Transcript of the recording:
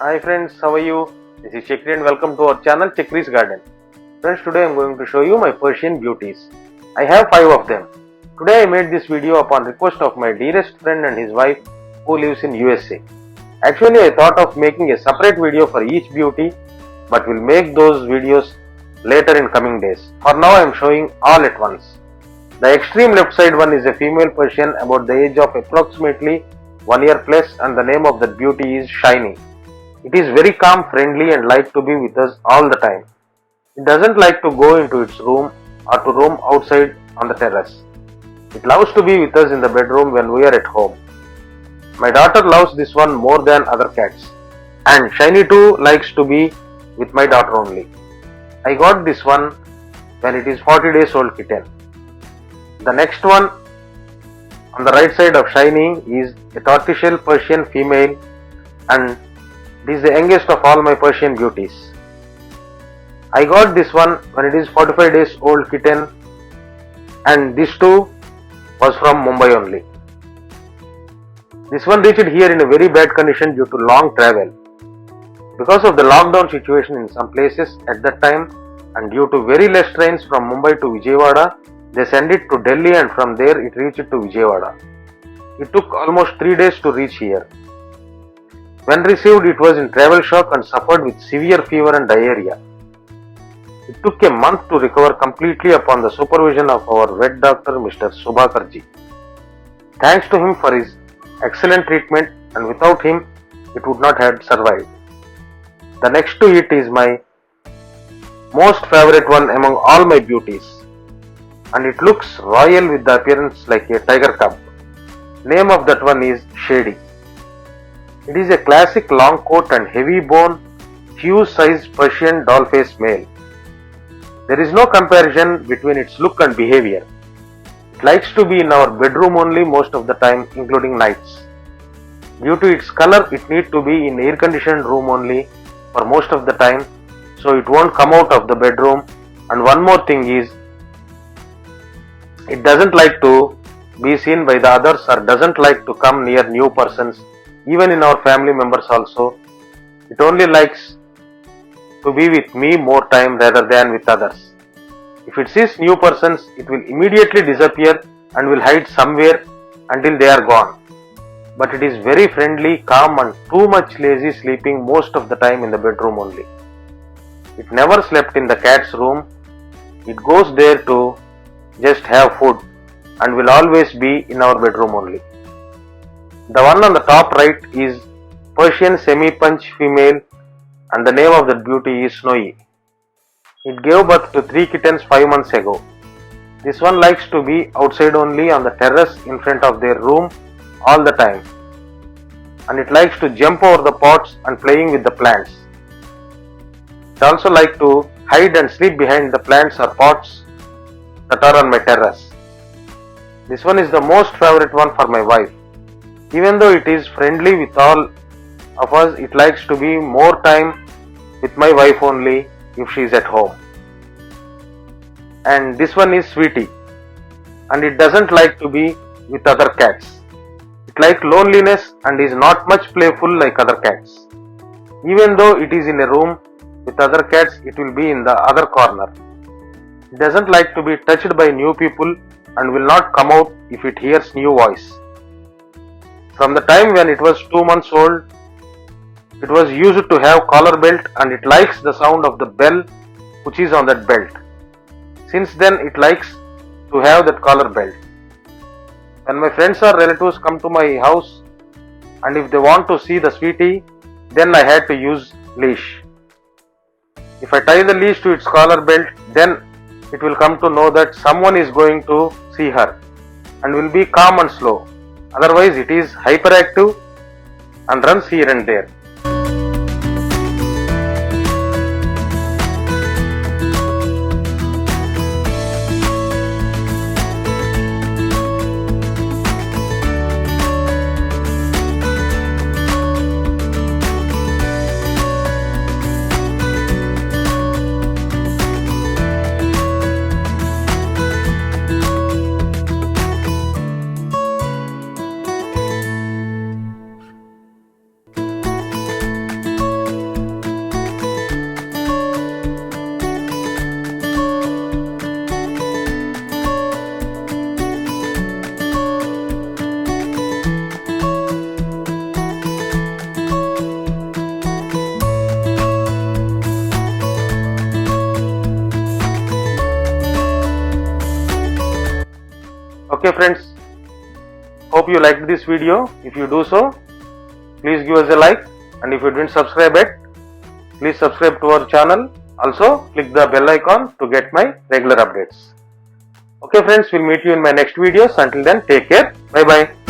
Hi friends, how are you? This is Chakri and welcome to our channel Chakri's Garden. Friends, today I am going to show you my Persian beauties. I have 5 of them. Today I made this video upon request of my dearest friend and his wife who lives in USA. Actually I thought of making a separate video for each beauty, but will make those videos later in coming days. For now I am showing all at once. The extreme left side one is a female Persian about the age of approximately 1 year plus, and the name of that beauty is Shiny. It is very calm, friendly and like to be with us all the time. It doesn't like to go into its room or to roam outside on the terrace. It loves to be with us in the bedroom when we are at home. My daughter loves this one more than other cats, and Shiny too likes to be with my daughter only. I got this one when it is 40 days old kitten. The next one on the right side of Shiny is a tortoiseshell Persian female, and it is the youngest of all my Persian beauties. I got this one when it is 45 days old kitten, and this too was from Mumbai only. This one reached here in a very bad condition due to long travel. Because of the lockdown situation in some places at that time, and due to very less trains from Mumbai to Vijayawada, they sent it to Delhi, and from there it reached to Vijayawada. It took almost 3 days to reach here. When received, it was in travel shock and suffered with severe fever and diarrhea. It took a month to recover completely upon the supervision of our vet doctor, Mr. Subhakarji. Thanks to him for his excellent treatment, and without him, it would not have survived. The next to it is my most favorite one among all my beauties, and it looks royal with the appearance like a tiger cub. Name of that one is Shady. It is a classic long coat and heavy bone, huge sized Persian doll face male. There is no comparison between its look and behavior. It likes to be in our bedroom only most of the time, including nights. Due to its color, it needs to be in air conditioned room only for most of the time, so it won't come out of the bedroom. And one more thing is, it doesn't like to be seen by the others or doesn't like to come near new persons, even in our family members also. It only likes to be with me more time rather than with others. If it sees new persons, it will immediately disappear and will hide somewhere until they are gone. But it is very friendly, calm and too much lazy, sleeping most of the time in the bedroom only. It never slept in the cat's room. It goes there to just have food and will always be in our bedroom only. The one on the top right is Persian semi-punch female, and the name of that beauty is Snowy. It gave birth to 3 kittens 5 months ago. This one likes to be outside only on the terrace in front of their room all the time, and it likes to jump over the pots and playing with the plants. It also likes to hide and sleep behind the plants or pots that are on my terrace. This one is the most favorite one for my wife. Even though it is friendly with all of us, it likes to be more time with my wife only if she is at home. And this one is Sweetie, and it doesn't like to be with other cats. It likes loneliness and is not much playful like other cats. Even though it is in a room with other cats, it will be in the other corner. It doesn't like to be touched by new people and will not come out if it hears new voice. From the time when it was 2 months old, it was used to have collar belt, and it likes the sound of the bell which is on that belt. Since then it likes to have that collar belt. When my friends or relatives come to my house and if they want to see the Sweetie, then I had to use leash. If I tie the leash to its collar belt, then it will come to know that someone is going to see her and will be calm and slow. Otherwise it is hyperactive and runs here and there. Okay friends, hope you liked this video. If you do so, please give us a like, and if you didn't subscribe yet, please subscribe to our channel. Also click the bell icon to get my regular updates. Okay friends, we'll meet you in my next videos. Until then, take care. Bye bye.